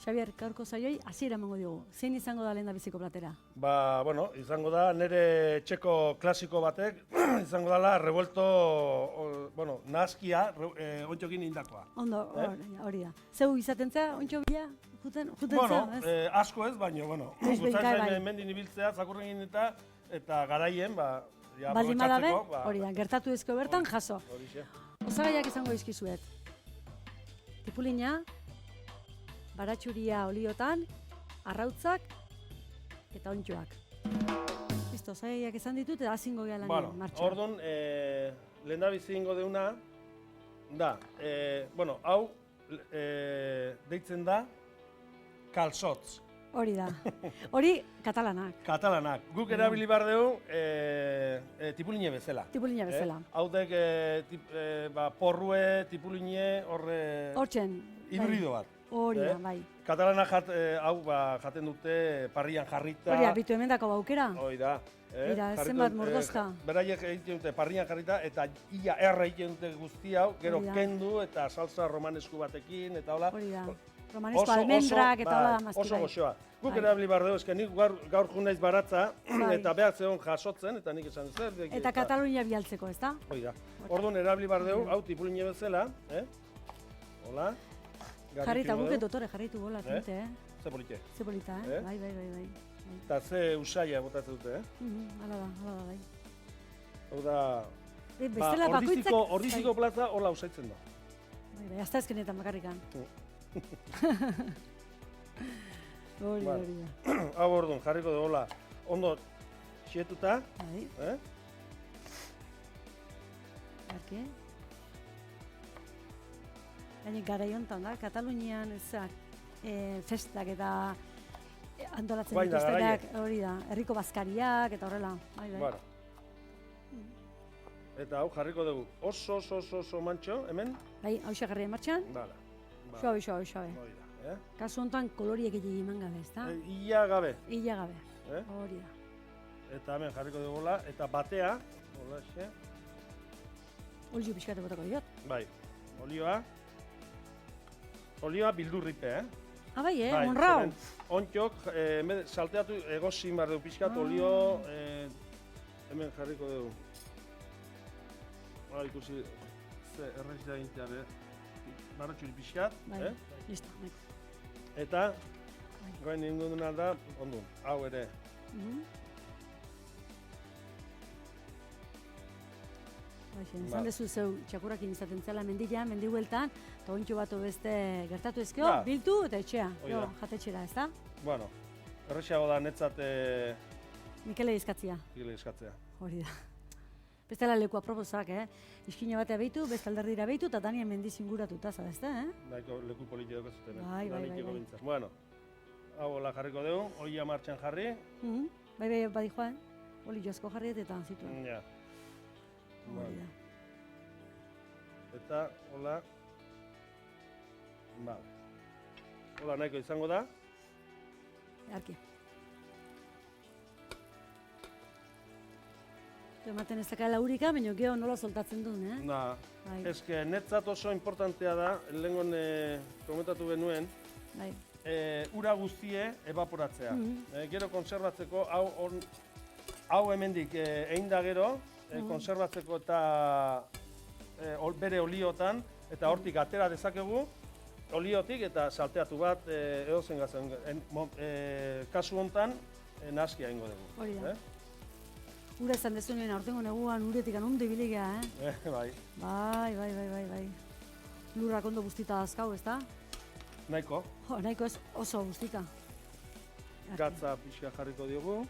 Xabier, gaurko saioi hasiera emango diogu. Zein izango da lehendabiziko platera? Bueno, izango da nire txeko klasiko batek, izango dela revuelto, bueno, nahaskia, ontxokin indakoa. Ondo, hori da. Zeu izaten za, ontxo bila, juten Bueno, za, asko ez, baina, bueno, bai. mendin ibiltzea, zakurren eta garaien, ja, baldin badabe, aprobetxatzeko, hori da, gertatu ezko bertan jaso. Horixe. Osagaiak izango dizkizuet. Tipulina, baratxuria oliotan, arrautzak eta ontxoak. Listo, osagaiak izan ditut eta hazingo gea lan martxan. Orduan, lehendabizi ingo deuna, da, bueno, hau deitzen da kalsotz. Hori da. Hori katalanak. Katalanak. Guk erabili behar dugu tipuline bezala. Tipuline bezala. Hau dek porrue, tipuline, Hortzen. hibrido bat. Hori da, bai. Katalanak hau jaten dute parrian jarrita. Hori da, bitu emendako baukera. Hori da. Mira, zenbat mordozka. Beraiek egiten dute parrian jarrita eta ia erra egiten dute guzti hau, gero kendu eta salsa romanesku batekin eta hola. Hori da. Romanesco almendrak eta hola da mazki. Oso goxoa. Guk erabili behar dugu, eske nik gaur junaiz baratza eta behar zegoen jasotzen eta nik esan zer. Eta Katalunia bialtzeko, ez da? Hori da. Orduan erabili behar dugu, hau tipuline bezala. Hola. Jarrita guk dotore jarritu gola tinte, Ze polite. Ze polita, Bai. Eta ze usaia botatzen dute, Hala da, bai. Hau da... Bestela bakoitzak... Ordiziko plaza hola usaitzen da. Bai, azta ezkenetan bakarrikan. Hori da. Hau orduan, jarriko dugu hola. Ondo xietuta. Bai. Arki. Gaine garai honetan da, Katalunian festak eta antolatzen dituztenak, hori da, herriko bazkariak eta horrela. Bai. Eta hau jarriko dugu oso mantxo, hemen? Bai, hau jarri martxan. Suabe. Kasu honetan koloriek egin eman gabe, ez da? Ia gabe. Hori da. Eta hemen jarriko dugu hola, eta batea, hola xe. Olio pixkate botako diot. Bai, olioa bildurripe, Bai, honrau. Ontxok, salteatu egozin behar dugu pixkat, olio, hemen jarriko dugu. Ikusi, ze erraiz da gintean, baratxuri pixkat. Bai, listo, neko. Eta, goain ningun duna da, ondun, hau ere. Zan dezu zeu txakurakin izaten zela mendila, mendihueltan, eta ontxo bat beste gertatu ezkeo, biltu eta etxea, jatetxera, ez da? Bueno, errexiago da netzat... Mikele izkatzia. Hori da. Bestela leku aproposak, iskina batea behitu, beste alderdira behitu, eta Daniel mendiz inguratuta, ez da, Daiko leku politiko zuten, Bai. Bueno, hau hola jarriko dugu, oia martxan jarri. Bai, badi joan, oli joazko jarri eta zituen. Ja. Hori da. Eta, hola. Vale. Hola, nahiko izango da. Arki. Ematen ez dakala urika, baina geho nola soltatzen duen, Eske, netzat oso importantea da, lehengon komentatu genuen, ura guztie evaporatzea. Gero konserbatzeko, hau hemendik egin da gero, konserbatzeko eta bere oliotan, eta hortik atera dezakegu, oliotik eta salteatu bat edozen gazen. Kasu honetan, nahaskia egingo dugu. Hori da. Ura esan dezunien aurtengo neguan uretik anondo ibiligea, Bai. Bai. Lurrak ondo guztita azkau, ez da? Nahiko. Nahiko ez oso guztita. Gatza pixka jarriko diogu.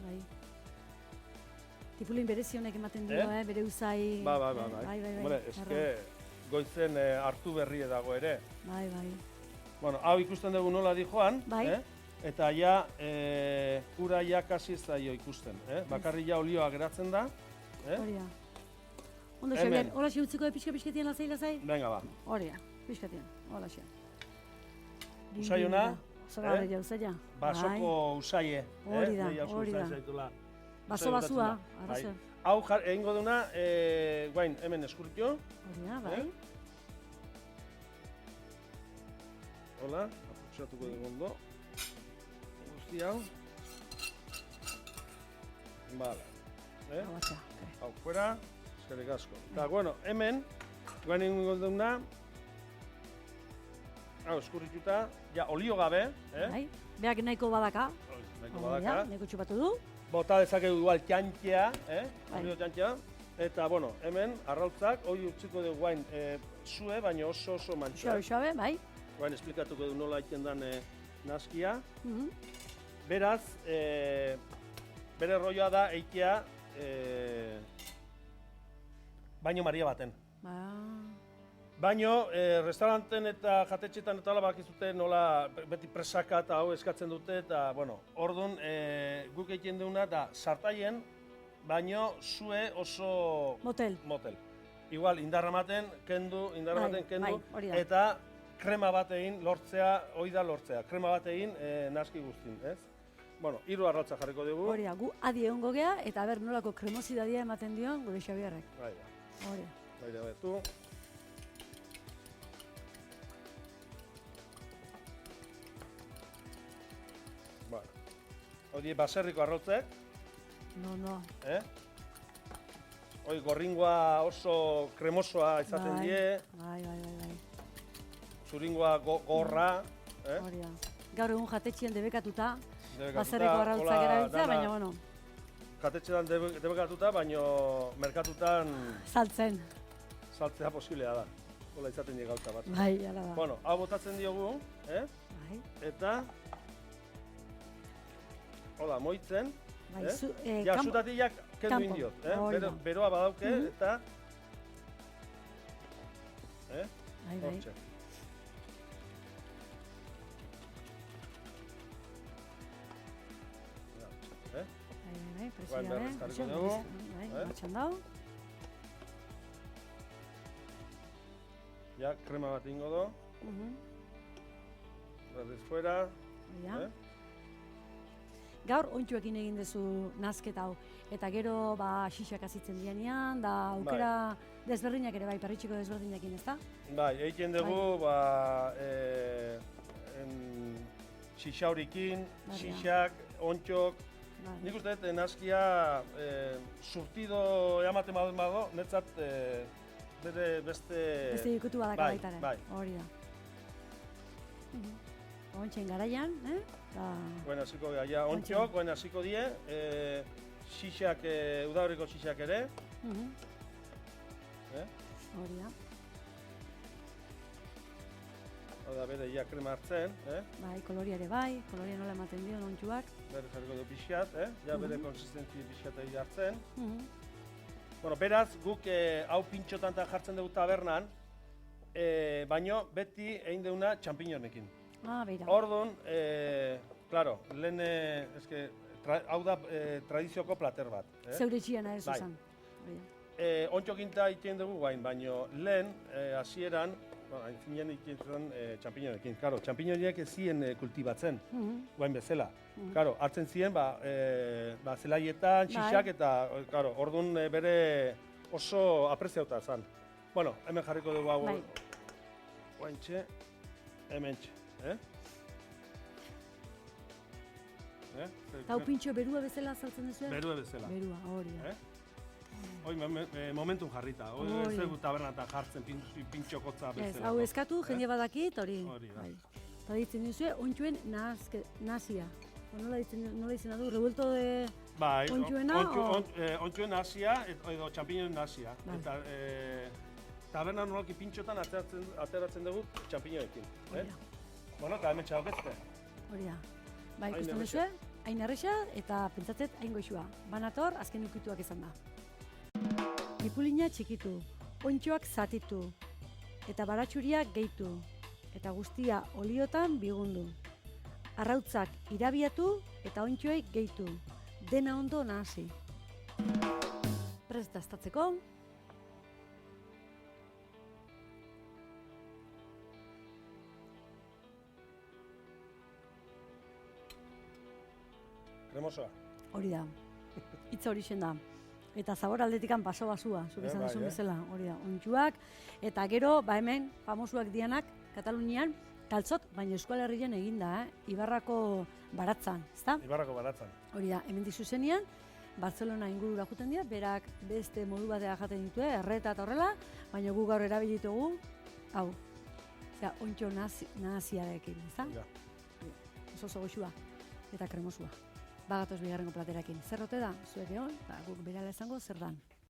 Bai. Tipulin berezi honek ematen dio, bere uzai... Bai. Eske goizen hartu berri dago ere. Bai. Bueno, hau ikusten dugu nola di joan. Bai. Eta ja, ura ja kasi ez da ikusten. Bakarri ja olioa geratzen da. Hori da. Ondo, Xabier, hola xe utziko pixka-pixketien lazai? Venga, ba. Hori da, pixketien, hola xe. Usai hona. Zogarria usaia. Basoko usaie. Hori da. Baso basua. Hau egingo duna, guain, hemen eskurtio. Hori da, bai. Hola, apuntxatuko dugu ondo. Guzti hau. Vale. Hau, fuera. Eskerrik asko. Eta, bueno, hemen, guen ingo duguna, hau, eskurrituta, ja, olio gabe, Bai, beak nahiko badaka. Nahiko badaka. Nahiko txupatu du. Bota dezakegu igual txantxea, olio txantxea. Eta, bueno, hemen, arrautzak, hori utziko dugu guain zue, baina oso mantxoa. Xobe, bai. Guain esplikatuko du nola egiten den naskia. Beraz, bere rolloa da eitea baino Maria baten. Baino, restauranten eta jatetxetan eta hola bakizute nola beti presaka eta hau eskatzen dute eta, bueno, orduan guk egiten duguna da sartaien, baino zue oso motel. Igual, indarra ematen, kendu, eta krema bat egin lortzea, hori da lortzea, krema bat egin naski guztin, ez? Bueno, 3 arrautza jarriko dugu. Hori da, gu adi egongo gea, eta ber nolako kremosidadia ematen dion gure Xabierrek. Bai da. Hori. Bai da, betu. Bueno, hori baserriko arrautzek. No. Hoi gorringoa oso kremosoa izaten die. Bai. Zuringoa gorra. Hori da. Gaur egun jatetxean debekatuta, baserriko arrautzak erabiltzea, baina, bueno. Jatetxean debekatuta, baina merkatutan saltzea posiblea da. Hola izaten die gauza bat. Bai, ala da. Bueno, hau botatzen diogu, Bai. Eta hola, moitzen. Bai, ja, zutatiak kendu indiot, beroa badauke, eta hortxe. Bai, presioa, martxan dau. Ja, krema bat ingo do. Berriz fuera. Gaur, ontsuekin egin duzu nazketa hau. Eta gero, xixak azitzen dianean, da aukera desberdinak ere, bai, perritxiko desberdinekin, ezta? Bai, egiten dugu, xixaurikin, xixak, ontxok. Nik uste dut, nazkia surtido ematen badago, netzat bere beste... Beste ikutu badaka baitaren. Bai. Hori da. Ontsen garaian, Guen hasiko gara, ja, ontxok, guen hasiko die, xixak, udaberriko xixak ere. Hori da. Hau da bere, ja, krema hartzen, Bai, koloria ere bai, koloria nola ematen dion ontsuak. Bere jarriko du pixat, ja, bere konsistentzi pixat egin hartzen. Bueno, beraz, guk hau pintxotan jartzen dugu tabernan, baino beti egin duguna txampiñonekin. Beira. Orduan, claro, lehen, hau da tradizioko plater bat. Zeure txiana ez uzan. Ontxokinta egiten dugu guain, baino lehen, hasieran, aintzinen egiten zuen txampiñonekin. Claro, txampiñonek ez ziren kultibatzen, guain bezala. Claro, hartzen ziren, zelaietan, xixak, eta, claro, orduan bere oso apreziauta zen. Bueno, hemen jarriko dugu hau, guaintxe, hemen txe. Eta hau pintxo berua bezala saltzen duzu? Berua bezala. Berua, hori da. Hoi momentun jarrita, hoi ez dugu tabernatan jartzen pintxokotza bezala. Ez, hau eskatu, jende badakit, hori. Hori da. Eta ditzen duzu, ontxuen nazia. Nola izena du, revuelto de ontxuena? Ontxuen nazia edo txampiñoen nazia. Eta tabernan nolaki pintxotan ateratzen dugu txampiñoekin. Bueno, eta hemen txauketze. Hori da. Ba, ikusten duzu, hain erresa eta pentsatzet hain goxua. Banator, azken ukituak izan da. Ipulina txikitu, ontxoak zatitu, eta baratxuriak gehitu, eta guztia oliotan bigundu. Arrautzak irabiatu eta ontxoei gehitu, dena ondo nahasi. Prest daztatzeko. Kremosoa. Hori da, hitz hori da. Eta zabor aldetikan paso basua, zuk esan duzun bezala, hori da, ontsuak. Eta gero, hemen, famosuak dianak, Katalunian, Taltzot, baina Euskal Herrian eginda, Ibarrako baratzan, ezta? Ibarrako baratzan. Hori da, hemendik zuzenean, Barcelona ingurura joaten dira, berak beste modu batea jaten ditu, erreta eta horrela, baina gu gaur erabilitugu, hau, ontxo nahaziarekin, ezta? Oso goxua eta kremosua. Bagatoz bigarrengo platerakin. Zer ote da? Zuek egon, guk berala esango zer dan.